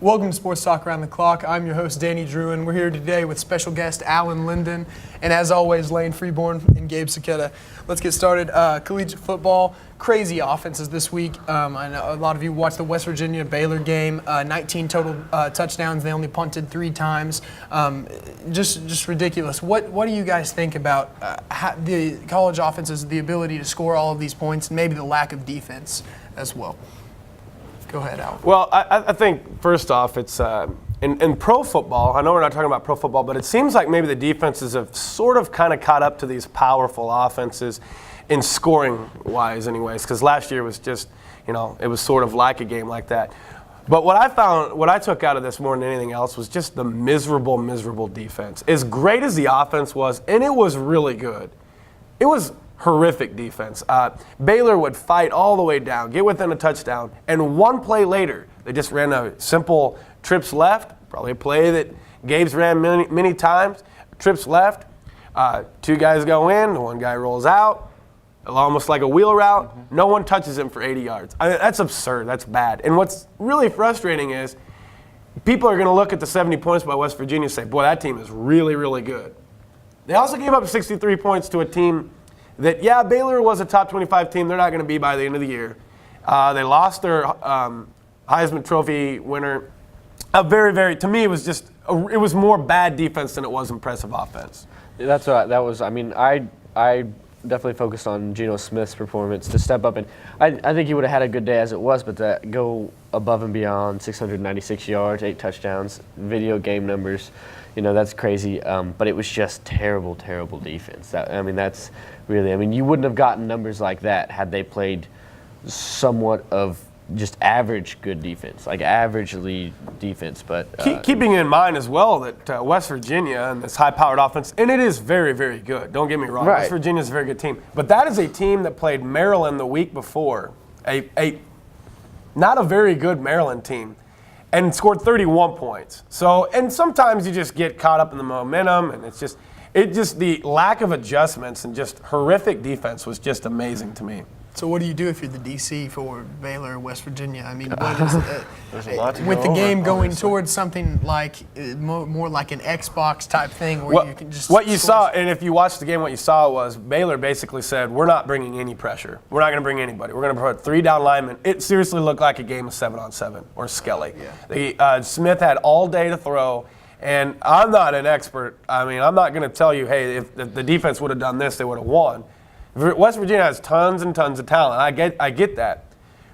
Welcome to Sports Talk Around the Clock. I'm your host, Danny Drew, and we're here today with special guest Alan Linden, and as always, Lane Freeborn and Gabe Saketa. Let's get started. Collegiate football, crazy offenses this week. I know a lot of you watched the West Virginia-Baylor game. 19 total touchdowns. They only punted 3 times. Just ridiculous. What do you guys think about the college offenses, the ability to score all of these points, and maybe the lack of defense as well? Go ahead, Al. Well, I think, first off, it's in pro football, I know we're not talking about pro football, but it seems like maybe the defenses have sort of kind of caught up to these powerful offenses in scoring-wise anyways, because last year was just, it was sort of like a game like that. But what I took out of this more than anything else was just the miserable defense. As great as the offense was, and it was really good, it was horrific defense. Baylor would fight all the way down, get within a touchdown, and one play later, they just ran a simple trips left, probably a play that Gabe's ran many times, trips left, 2 guys go in, 1 guy rolls out, almost like a wheel route, no one touches him for 80 yards. I mean, that's absurd, that's bad. And what's really frustrating is people are going to look at the 70 points by West Virginia and say, boy, that team is really, really good. They also gave up 63 points to a team that, Baylor was a top 25 team. They're not going to be by the end of the year. They lost their Heisman Trophy winner. To me, it was just, it was more bad defense than it was impressive offense. That's what that was. I mean, I definitely focused on Geno Smith's performance to step up, and I think he would have had a good day as it was, but to go above and beyond, 696 yards, 8 touchdowns, video game numbers, that's crazy. But it was just terrible defense. That's really, you wouldn't have gotten numbers like that had they played somewhat of just average good defense, like averagely defense. But keeping in mind as well that West Virginia and this high-powered offense, and it is very, very good. Don't get me wrong. Right. West Virginia is a very good team, but that is a team that played Maryland the week before, a not a very good Maryland team, and scored 31 points. So, and sometimes you just get caught up in the momentum, and it's just the lack of adjustments and just horrific defense was just amazing to me. So what do you do if you're the DC for Baylor, West Virginia? What is There's a lot to with go the game over, going obviously. towards something like more like an Xbox type thing where you can just what you score. saw, and if you watched the game, what you saw was Baylor basically said, we're not bringing any pressure. We're not going to bring anybody. We're going to put 3 down linemen. It seriously looked like a game of 7-on-7 or Skelly. Yeah. Smith had all day to throw. And I'm not an expert. I'm not going to tell you, hey, if the defense would have done this, they would have won. West Virginia has tons and tons of talent. I get that.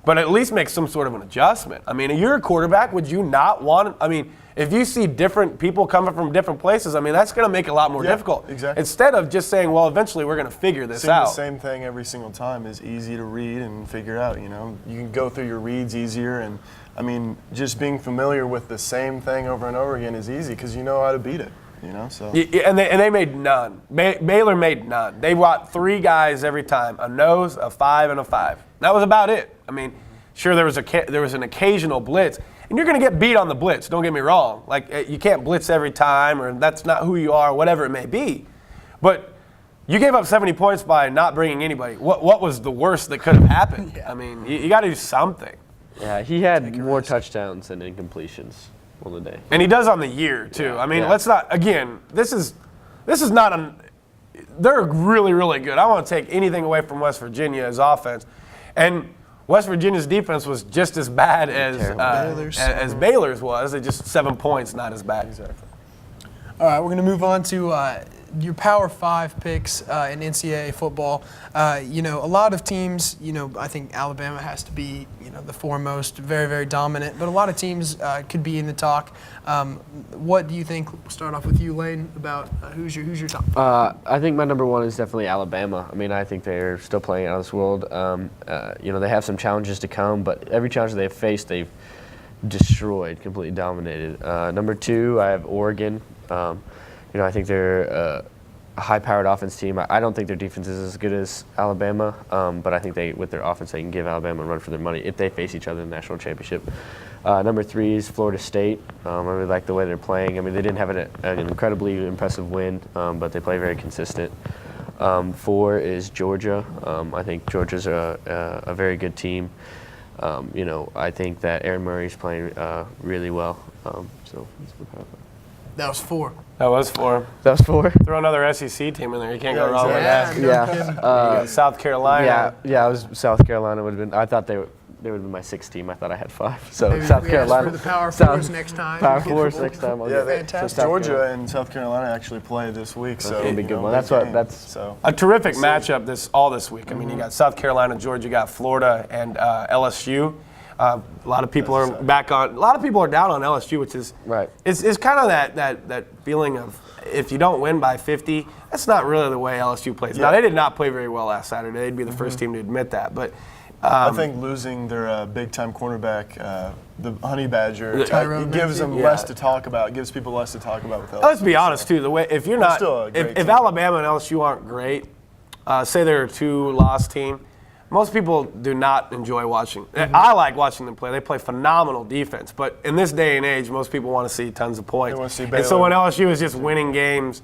But at least make some sort of an adjustment. If you're a quarterback, would you not want – if you see different people coming from different places, that's going to make it a lot more difficult. Exactly. Instead of just saying, well, eventually we're going to figure this out. The same thing every single time is easy to read and figure out, You can go through your reads easier, and, just being familiar with the same thing over and over again is easy because you know how to beat it. So. Yeah, and they made none. Baylor made none. They brought 3 guys every time, a nose, a 5, and a 5. That was about it. Sure, there was an occasional blitz, and you're going to get beat on the blitz. Don't get me wrong. Like, you can't blitz every time, or that's not who you are, whatever it may be. But you gave up 70 points by not bringing anybody. What was the worst that could have happened? Yeah. You got to do something. Yeah, he had more touchdowns than incompletions on the day. And he does on the year, too. Yeah. Let's not, again, this is not they're really, really good. I don't want to take anything away from West Virginia's offense. And West Virginia's defense was just as bad as Baylor's was. It just 7 points, not as bad. Exactly. All right, we're going to move on to your Power 5 picks in NCAA football. A lot of teams, I think Alabama has to be, the foremost, very, very dominant. But a lot of teams could be in the talk. What do you think? We'll start off with you, Lane, about who's your top 5? I think my number 1 is definitely Alabama. I think they're still playing out of this world. They have some challenges to come, but every challenge they've faced, they've destroyed, completely dominated. Number 2, I have Oregon. I think they're a high-powered offense team. I don't think their defense is as good as Alabama, but I think with their offense, they can give Alabama a run for their money if they face each other in the national championship. Number 3 is Florida State. I really like the way they're playing. They didn't have an incredibly impressive win, but they play very consistent. 4 is Georgia. I think Georgia's a very good team. I think that Aaron Murray's playing really well. So that's my power 5. That was 4. That was 4. That was 4. Throw another SEC team in there. You can't go wrong exactly. with that. no Yeah. kidding. You got South Carolina. Yeah, it was South Carolina would have been. I thought they would have been my 6th team. I thought I had 5. So Maybe South we ask Carolina. for the Power South- Fours next time. Power Force next time. I'll Yeah, get Fantastic. South Georgia Carolina. and South Carolina actually play this week, so gonna be a good one. big That's what- game. that's- so. A terrific matchup all this week. I mean, you got South Carolina, Georgia, you got Florida, and LSU. A lot of people are back on. A lot of people are down on LSU, which is Right. It's kind of that feeling of if you don't win by 50, that's not really the way LSU plays. Now they did not play very well last Saturday. They'd be the first team to admit that, but. I think losing their big-time cornerback, the Honey Badger, Tyrone it gives them Ramsey? less Yeah. to talk about. It gives people less to talk about with LSU. Let's be honest too. The way if you're not, still a great if team. Alabama and LSU aren't great, say they're a 2-loss team, most people do not enjoy watching. I like watching them play. They play phenomenal defense, but in this day and age, most people want to see tons of points. They want to see And so Baylor. when LSU is just winning games,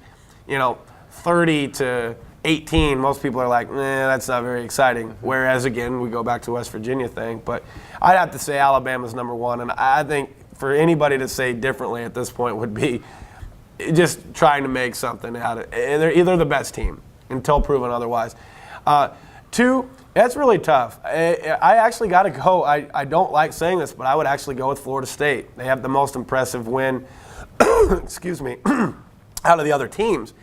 30-18, most people are like, that's not very exciting. Whereas, again, we go back to West Virginia thing. But I'd have to say Alabama's number 1. And I think for anybody to say differently at this point would be just trying to make something out of it. They're either the best team until proven otherwise. 2, that's really tough. I actually got to go. I don't like saying this, but I would actually go with Florida State. They have the most impressive win, excuse me, out of the other teams.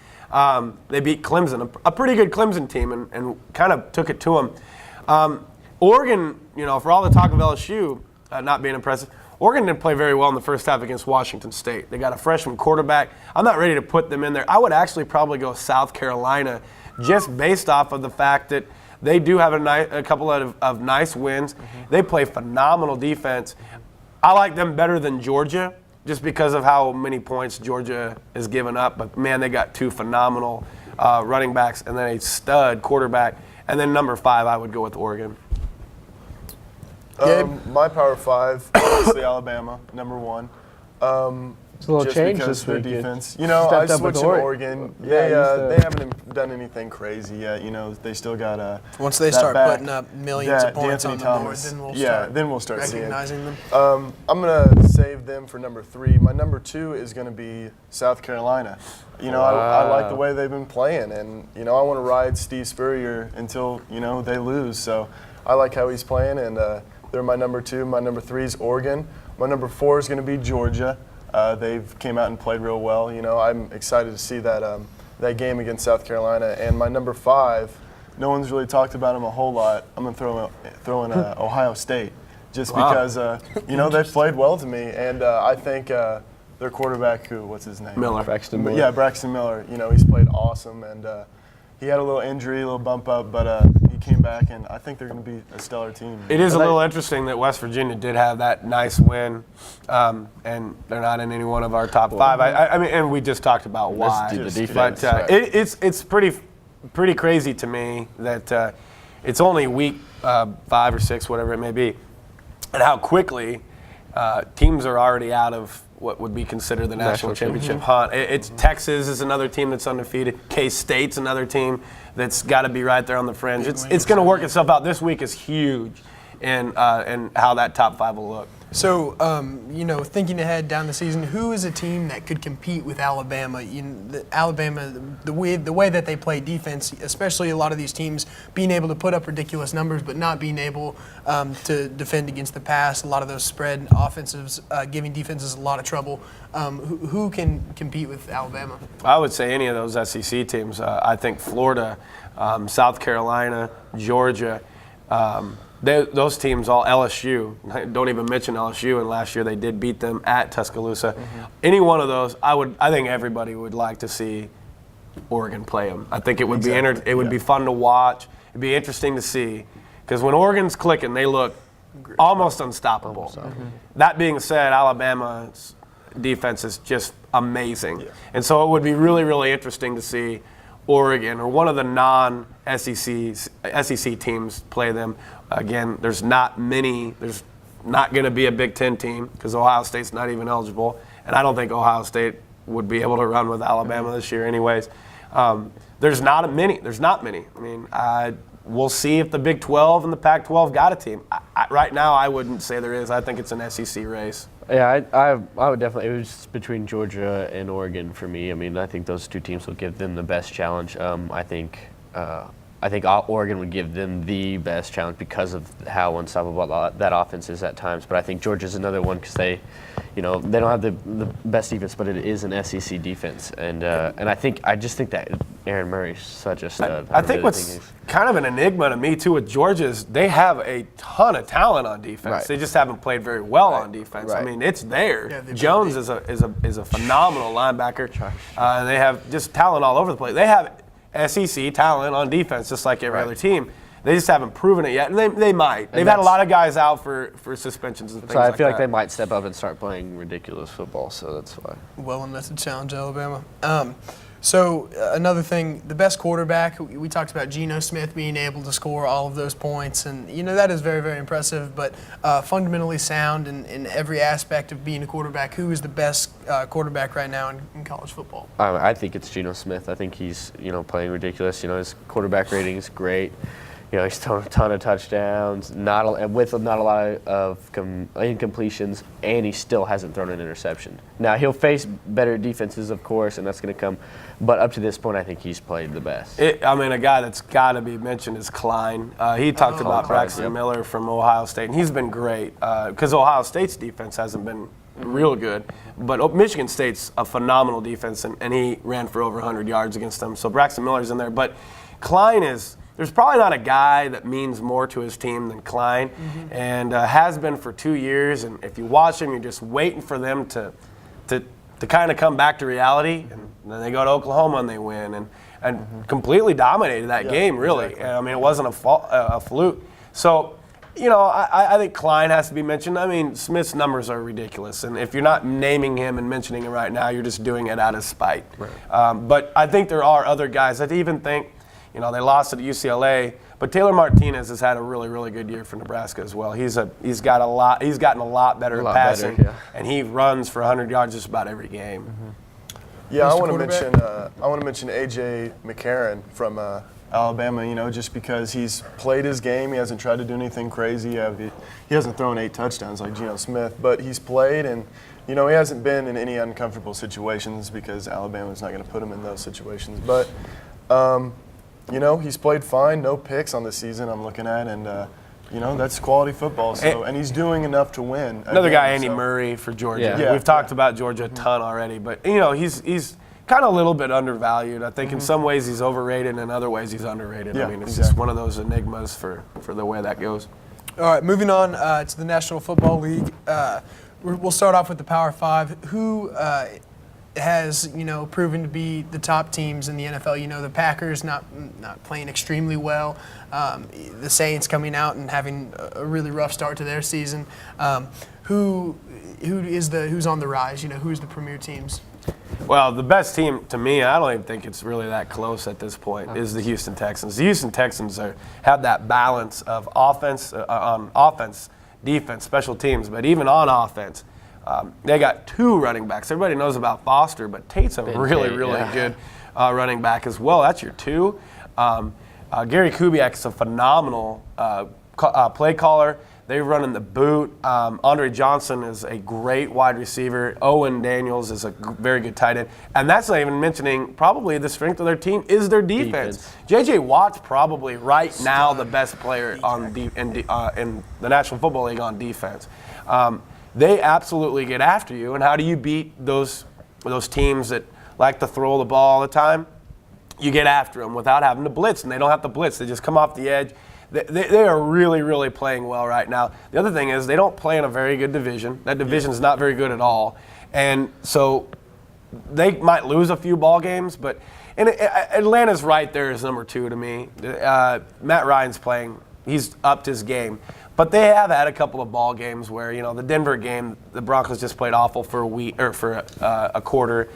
They beat Clemson, a pretty good Clemson team, and kind of took it to them. Oregon, for all the talk of LSU not being impressive, Oregon didn't play very well in the first half against Washington State. They got a freshman quarterback. I'm not ready to put them in there. I would actually probably go South Carolina just based off of the fact that they do have a couple of nice wins. They play phenomenal defense. I like them better than Georgia, just because of how many points Georgia has given up. But, man, they got 2 phenomenal running backs and then a stud quarterback. And then number 5, I would go with Oregon. My Power 5, obviously Alabama, number 1. It's a little just change because this their week. defense. Stepped I up with switched to Oregon. They haven't done anything crazy yet. They still got Once they that start back. putting up millions of points D'Anthony on the board, Thomas. then we'll start seeing. recognizing them. I'm gonna save them for number 3. My number 2 is gonna be South Carolina. I like the way they've been playing, and I want to ride Steve Spurrier until they lose. So I like how he's playing, and they're my number 2. My number 3 is Oregon. My number 4 is gonna be Georgia. They've came out and played real well. I'm excited to see that game against South Carolina. And my number 5, no one's really talked about them a whole lot. I'm gonna throw in Ohio State, just because they've played well to me, and I think their quarterback, what's his name? Braxton Miller. Yeah, Braxton Miller. He's played awesome, and he had a little injury, a little bump up, but he came back, and I think they're going to be a stellar team. It is a little interesting that West Virginia did have that nice win, and they're not in any one of our top 5. I mean, and we just talked about why. due to the defense, But it's pretty crazy to me that it's only week 5 or 6, whatever it may be, and how quickly teams are already out of what would be considered the national championship hunt. It's Texas is another team that's undefeated. K-State's another team that's got to be right there on the fringe. It's going to work itself out. This week is huge in how that top 5 will look. So, thinking ahead down the season, who is a team that could compete with Alabama? Alabama, the way that they play defense, especially a lot of these teams being able to put up ridiculous numbers, but not being able to defend against the pass. A lot of those spread offensives giving defenses a lot of trouble. Who can compete with Alabama? I would say any of those SEC teams. I think Florida, South Carolina, Georgia. Those teams, all LSU, don't even mention LSU, and last year they did beat them at Tuscaloosa. Any one of those, I think everybody would like to see Oregon play them. I think it would be fun to watch. It'd be interesting to see, because when Oregon's clicking, they look almost unstoppable. That being said, Alabama's defense is just amazing, and so it would be really, really interesting to see Oregon or one of the non-SEC teams play them. Again, there's not many. There's not going to be a Big Ten team because Ohio State's not even eligible, and I don't think Ohio State would be able to run with Alabama this year anyways. There's not many. I mean, we'll see if the Big 12 and the Pac-12 got a team. Right now, I wouldn't say there is. I think it's an SEC race. Yeah, I would definitely. It was between Georgia and Oregon for me. I mean, I think those two teams will give them the best challenge. I think Oregon would give them the best challenge because of how unstoppable that offense is at times. But I think Georgia's another one because they don't have the best defense, but it is an SEC defense, and I just think that Aaron Murray's such a stud. I think what's kind of an enigma to me too with Georgia is they have a ton of talent on defense. Right. They just haven't played very well on defense. Right. I mean, it's there. Yeah, Jones is a phenomenal linebacker. They have just talent all over the place. They have SEC talent on defense, just like every other team. They just haven't proven it yet, and they might. They've had a lot of guys out for suspensions and things like that. So I feel like they might step up and start playing ridiculous football, so that's why. Well enough to challenge Alabama. So another thing, the best quarterback, we talked about Geno Smith being able to score all of those points, and that is very, very impressive, but fundamentally sound in every aspect of being a quarterback. Who is the best quarterback right now in college football? I think it's Geno Smith. I think he's playing ridiculous. His quarterback rating is great. He's thrown a ton of touchdowns, with not a lot of incompletions, and he still hasn't thrown an interception. Now, he'll face better defenses, of course, and that's going to come. But up to this point, I think he's played the best. A guy that's got to be mentioned is Klein. He talked about Braxton Miller from Ohio State, and he's been great because Ohio State's defense hasn't been real good. But Michigan State's a phenomenal defense, and he ran for over 100 yards against them. So Braxton Miller's in there. But Klein is – there's probably not a guy that means more to his team than Klein, and has been for 2 years. And if you watch him, you're just waiting for them to kind of come back to reality. And then they go to Oklahoma and they win, and completely dominated that game, really. Exactly. And, it wasn't a fluke. So, I think Klein has to be mentioned. I mean, Smith's numbers are ridiculous, and if you're not naming him and mentioning him right now, you're just doing it out of spite. Right. But I think there are other guys. I even think, they lost it at UCLA, but Taylor Martinez has had a really, really good year for Nebraska as well. He's gotten a lot better at passing, and he runs for 100 yards just about every game. Yeah, I want to mention AJ McCarron from Alabama. Just because he's played his game, he hasn't tried to do anything crazy. He hasn't thrown 8 touchdowns like Geno Smith, but he's played, and he hasn't been in any uncomfortable situations because Alabama's not going to put him in those situations. But he's played fine, no picks on the season I'm looking at, and that's quality football. So, and he's doing enough to win. Another guy, Andy Murray for Georgia. Yeah. We've talked about Georgia a ton already, but he's kind of a little bit undervalued. I think in some ways he's overrated, and in other ways he's underrated. Yeah, It's just one of those enigmas for the way that goes. All right, moving on to the National Football League. We'll start off with the Power Five. Who has proven to be the top teams in the NFL? The Packers not playing extremely well. The Saints coming out and having a really rough start to their season. Who's on the rise? Who's the premier teams? Well, the best team to me, I don't even think it's really that close at this point, is the Houston Texans. The Houston Texans have that balance of offense, defense, special teams, but even on offense. They got 2 running backs. Everybody knows about Foster, but Tate's a really good running back as well. That's your 2. Gary Kubiak is a phenomenal play caller. They run in the boot. Andre Johnson is a great wide receiver. Owen Daniels is a very good tight end. And that's not even mentioning probably the strength of their team is their defense. J.J. Watt's probably right now the best player in the National Football League on defense. They absolutely get after you. And how do you beat those teams that like to throw the ball all the time? You get after them without having to blitz, and they don't have to blitz. They just come off the edge. They are really, really playing well right now. The other thing is they don't play in a very good division. That division is not very good at all. And so they might lose a few ball games, but Atlanta's right there as number 2 to me. Matt Ryan's playing. He's upped his game. But they have had a couple of ball games where, the Denver game, the Broncos just played awful for a week or for a quarter.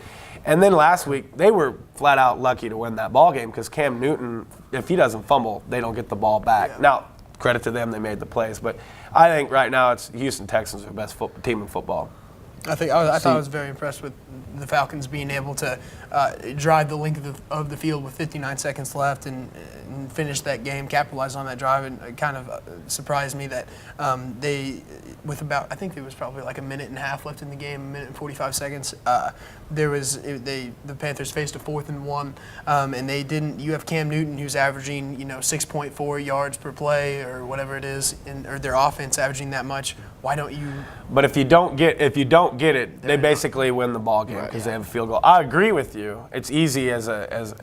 And then last week, they were flat out lucky to win that ball game because Cam Newton, if he doesn't fumble, they don't get the ball back. Yeah. Now, credit to them, they made the plays. But I think right now it's Houston Texans are the best team in football. I thought I was very impressed with the Falcons being able to drive the length of the field with 59 seconds left and finish that game, capitalize on that drive, and it kind of surprised me that they, with about, I think there was probably like a minute and a half left in the game, a minute and 45 seconds. The Panthers faced a 4th and 1, and they didn't. You have Cam Newton, who's averaging 6.4 yards per play or whatever it is, or their offense averaging that much. Why don't you? But if you don't get it, they basically win the ball game because they have a field goal. I agree with you. It's easy as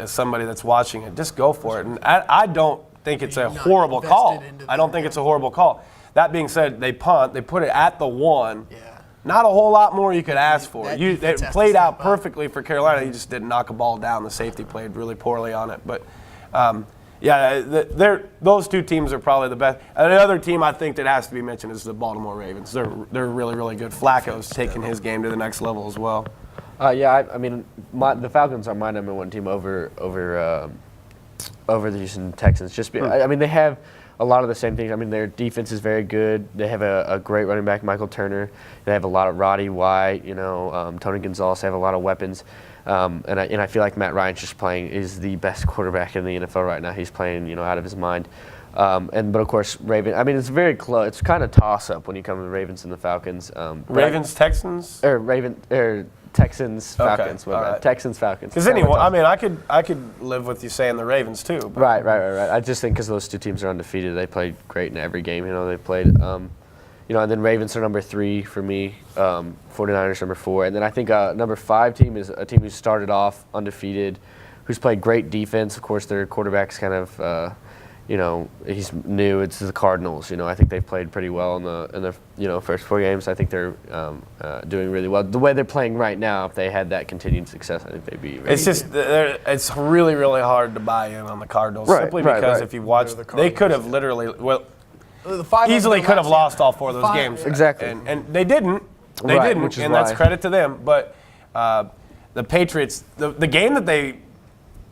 somebody that's watching it. Just go for it. And I don't think it's a horrible call. I don't think it's a horrible call. That being said, they punt. They put it at the 1. Yeah. Not a whole lot more you could ask for. It played out perfectly for Carolina. You just didn't knock a ball down. The safety played really poorly on it. But, those two teams are probably the best. And the other team I think that has to be mentioned is the Baltimore Ravens. They're really, really good. Flacco's taking his game to the next level as well. The Falcons are my number 1 team over the Houston Texans. They have a lot of the same things. I mean, their defense is very good. They have a great running back, Michael Turner. They have a lot of Roddy White, Tony Gonzalez. They have a lot of weapons. And I feel like Matt Ryan's is the best quarterback in the NFL right now. He's playing, out of his mind. But of course, it's very close. It's kind of toss-up when you come to the Ravens and the Falcons. Texans? Texans, Falcons. Okay. Right. Texans, Falcons. Because I could live with you saying the Ravens too. But. Right. I just think because those two teams are undefeated, they played great in every game. They played. And then Ravens are number 3 for me. 49ers number 4, and then I think number 5 team is a team who started off undefeated, who's played great defense. Of course, their quarterback's kind of. He's new. It's the Cardinals. I think they've played pretty well in the first 4 games. I think they're doing really well. The way they're playing right now, if they had that continued success, I think they'd be. It's really, really hard to buy in on the Cardinals simply because if you watch, they could have literally easily could have lost all 4 of those games. Exactly, and they didn't. They didn't, and that's credit to them. But the Patriots, the game that they.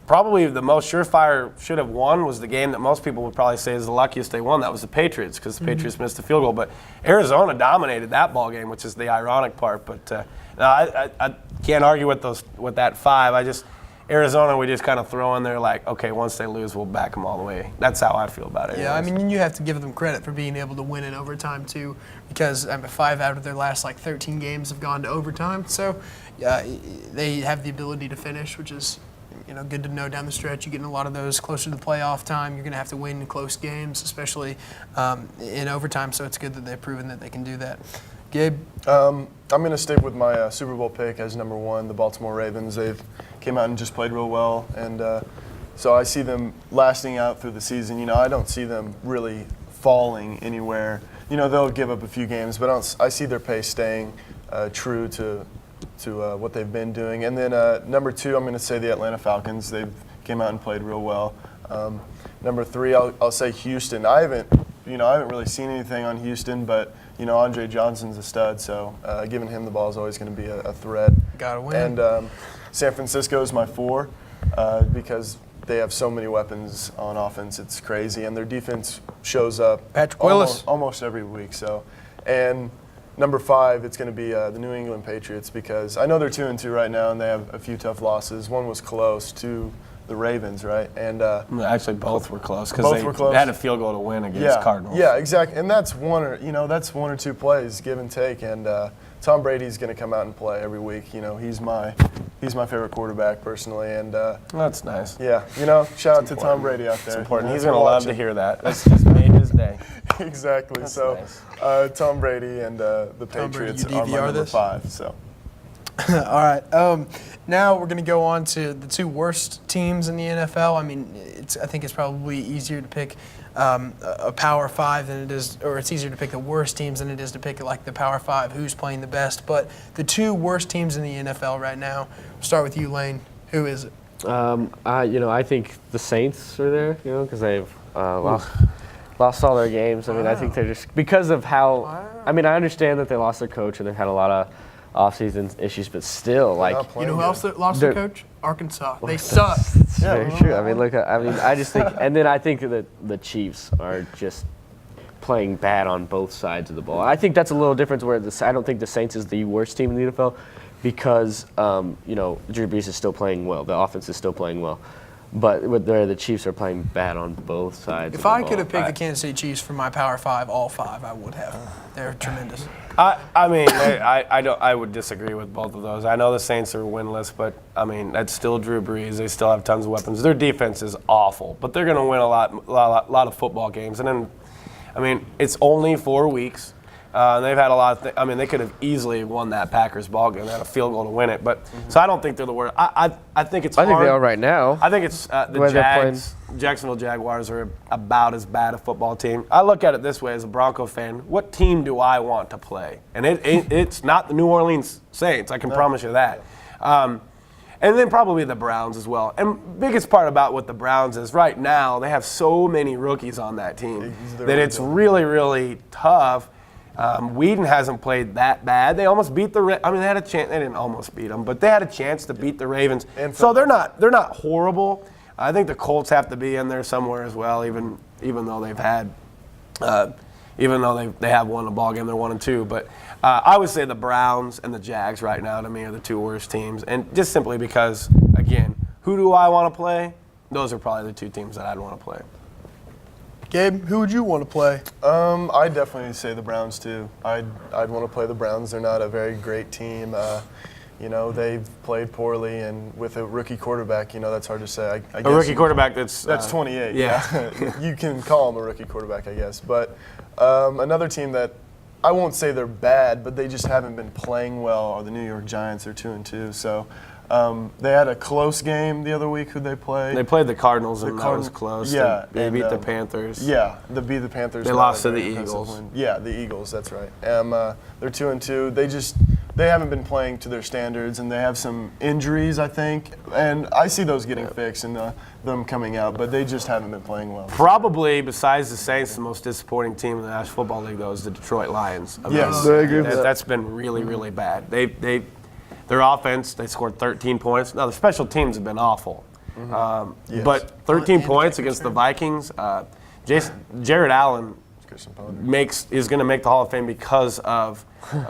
Probably the most surefire should have won was the game that most people would probably say is the luckiest they won. That was the Patriots because the Patriots missed the field goal. But Arizona dominated that ball game, which is the ironic part. But I can't argue with that 5. Arizona, we just kind of throw in there like, okay, once they lose, we'll back them all the way. That's how I feel about it. Yeah, you have to give them credit for being able to win in overtime too, because 5 out of their last 13 games have gone to overtime. So they have the ability to finish, which is. Good to know down the stretch. You're getting a lot of those closer to the playoff time. You're going to have to win in close games, especially in overtime. So it's good that they've proven that they can do that. Gabe? I'm going to stick with my Super Bowl pick as number 1, the Baltimore Ravens. They've came out and just played real well. And so I see them lasting out through the season. I don't see them really falling anywhere. They'll give up a few games, but I see their pace staying true to what they've been doing. And then number 2, I'm going to say the Atlanta Falcons. They've came out and played real well. Number 3, I'll say Houston. I haven't really seen anything on Houston, but Andre Johnson's a stud, so giving him the ball is always going to be a threat. Gotta win. And San Francisco is my 4 because they have so many weapons on offense. It's crazy, and their defense shows up Patrick Willis almost every week. So, and number 5, it's going to be the New England Patriots because I know they're 2-2 right now and they have a few tough losses. One was close to the Ravens, right? And actually, both were close because they had a field goal to win against Cardinals. Yeah, exactly. And that's one or 2 plays, give and take. And Tom Brady's going to come out and play every week. He's my favorite quarterback personally. And that's nice. Yeah, shout out to Tom Brady out there. It's important. He's going to love to hear that. That's just made his day. Exactly. That's so, nice. Tom Brady and the Patriots are my number 5. So. All right. Now we're going to go on to the 2 worst teams in the NFL. I think it's probably easier to pick a Power 5 than it is, or it's easier to pick the worst teams than it is to pick the Power 5, who's playing the best. But the 2 worst teams in the NFL right now. We'll start with you, Lane. Who is it? I think the Saints are there, because they've lost all their games. I think they're just because of how. Wow. I understand that they lost their coach and they've had a lot of off-season issues, but still, who else lost their coach? Arkansas. They suck. That's very true. I just think, and then I think that the Chiefs are just playing bad on both sides of the ball. I think that's a little difference where I don't think the Saints is the worst team in the NFL because, Drew Brees is still playing well. The offense is still playing well. But the Chiefs are playing bad on both sides. If I could have picked the Kansas City Chiefs for my Power 5, all 5, I would have. They're tremendous. I would disagree with both of those. I know the Saints are winless, but I mean that's still Drew Brees. They still have tons of weapons. Their defense is awful, but they're going to win a lot of football games. And then, I mean, it's only 4 weeks. They've had a lot of they could have easily won that Packers ball game. They had a field goal to win it, but so I don't think they're the worst. I think it's hard. I think they are right now. I think it's the Jacksonville Jaguars are about as bad a football team. I look at it this way as a Bronco fan. What team do I want to play? And it's not the New Orleans Saints. I can promise you that. And then probably the Browns as well. And biggest part about what the Browns is right now, they have so many rookies on that team that it's really, really tough. Whedon hasn't played that bad. They almost beat they had a chance. They didn't almost beat them, but they had a chance to beat the Ravens. So they're not horrible. I think the Colts have to be in there somewhere as well, even though they've had, even though they have won a ball game, they're 1-2. But I would say the Browns and the Jags right now to me are the two worst teams, and just simply because, again, who do I want to play? Those are probably the two teams that I'd want to play. Gabe, who would you want to play? I'd definitely say the Browns too. I'd want to play the Browns. They're not a very great team. They've played poorly, and with a rookie quarterback, that's hard to say. I guess a rookie quarterback that's 28. Yeah. You can call him a rookie quarterback, I guess. But another team that I won't say they're bad, but they just haven't been playing well are the New York Giants. They're 2-2. So. They had a close game the other week. Who'd they play? They played the Cardinals, and that was close. Yeah. They beat the Panthers. Yeah, they beat the Panthers. They lost to the Eagles. Yeah, the Eagles, that's right. They're 2-2. They haven't been playing to their standards, and they have some injuries, I think. And I see those getting fixed and them coming out, but they just haven't been playing well. Probably, besides the Saints, the most disappointing team in the National Football League, though, is the Detroit Lions. Yes. I agree with that. That's been really, really bad. Their offense, they scored 13 points. Now, the special teams have been awful. Yes. But 13 points against the Vikings, Jared Allen is going to make the Hall of Fame because of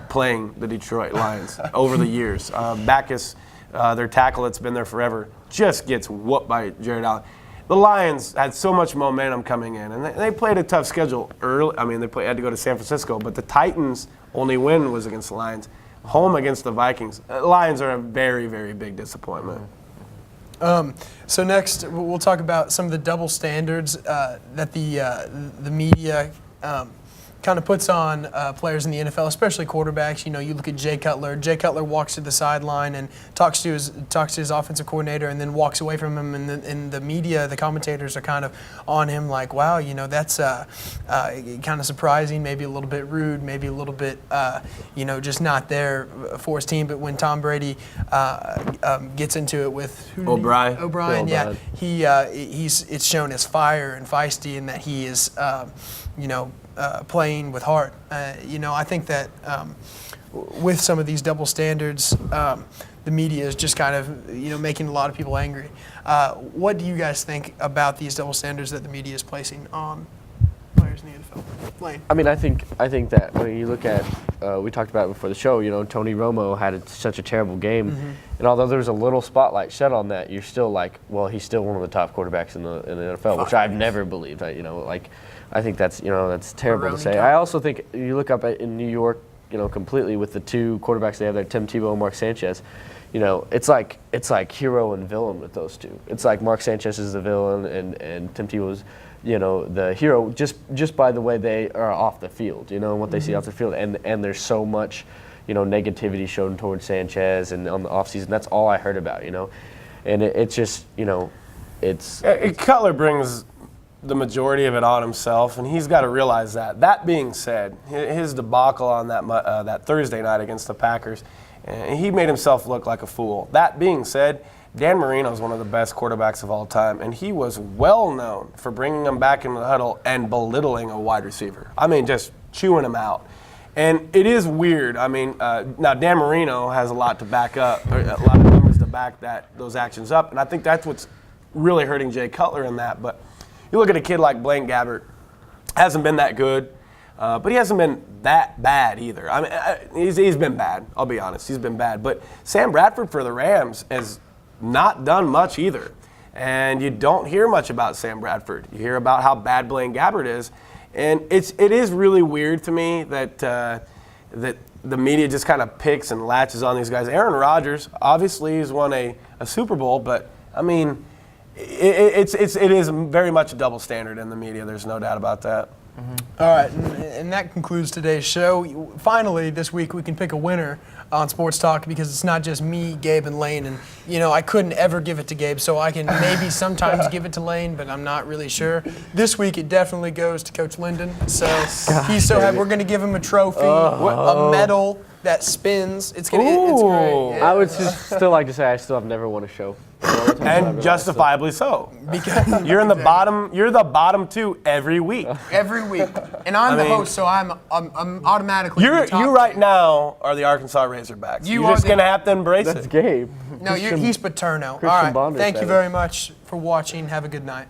playing the Detroit Lions over the years. Backus, their tackle that's been there forever, just gets whooped by Jared Allen. The Lions had so much momentum coming in, and they played a tough schedule early. I mean, had to go to San Francisco, but the Titans' only win was against the Lions. Home against the Vikings. Lions are a very, very big disappointment. So next, we'll talk about some of the double standards that the media kind of puts on players in the NFL, especially quarterbacks. You look at Jay Cutler. Jay Cutler walks to the sideline and talks to his offensive coordinator, and then walks away from him. And the media, the commentators are kind of on him, like, "Wow, that's kind of surprising, maybe a little bit rude, maybe a little bit, just not there for his team." But when Tom Brady gets into it with O'Brien, yeah, it's shown as fire and feisty, and that he is, playing with heart. I think that with some of these double standards, the media is just kind of, making a lot of people angry. What do you guys think about these double standards that the media is placing on players in the NFL? Lane. I mean, I think that when you look at, we talked about it before the show, Tony Romo had such a terrible game, and although there's a little spotlight shed on that, you're still like, well, he's still one of the top quarterbacks in the NFL, which I've never believed. I think that's terrible to say. I also think you look up in New York, completely with the two quarterbacks they have there, Tim Tebow and Mark Sanchez. It's like hero and villain with those two. It's like Mark Sanchez is the villain and Tim Tebow's, the hero just by the way they are off the field, and what they see off the field. And there's so much, negativity shown towards Sanchez and on the offseason. That's all I heard about, And it's just, it's Cutler brings the majority of it on himself, and he's got to realize that. That being said, his debacle on that Thursday night against the Packers, he made himself look like a fool. That being said, Dan Marino is one of the best quarterbacks of all time, and he was well known for bringing him back into the huddle and belittling a wide receiver. I mean, just chewing him out. And it is weird. I mean, now Dan Marino has a lot to back up, or a lot of numbers to back those actions up, and I think that's what's really hurting Jay Cutler in that. But you look at a kid like Blaine Gabbert, hasn't been that good. But he hasn't been that bad either. I mean, he's been bad. I'll be honest. He's been bad. But Sam Bradford for the Rams has not done much either. And you don't hear much about Sam Bradford. You hear about how bad Blaine Gabbert is. And it is really weird to me that that the media just kind of picks and latches on these guys. Aaron Rodgers, obviously, he's won a Super Bowl, but, I mean, it is very much a double standard in the media. There's no doubt about that. All right, and that concludes today's show. Finally, this week we can pick a winner on Sports Talk because it's not just me, Gabe, and Lane. And, I couldn't ever give it to Gabe, so I can maybe sometimes give it to Lane, but I'm not really sure. This week it definitely goes to Coach Linden. So he's so happy. We're going to give him a trophy, a medal that spins. It's great. Yeah. I would just still like to say I still have never won a show. And justifiably so. Because You're in the bottom. You're the bottom two every week. every week, and I'm the host, so I'm automatically. You the top right two. now are the Arkansas Razorbacks. You You're are just the- gonna have to embrace That's it. Gabe. No, he's Paterno. All Christian right, Bonder thank you said it. very much for watching. Have a good night.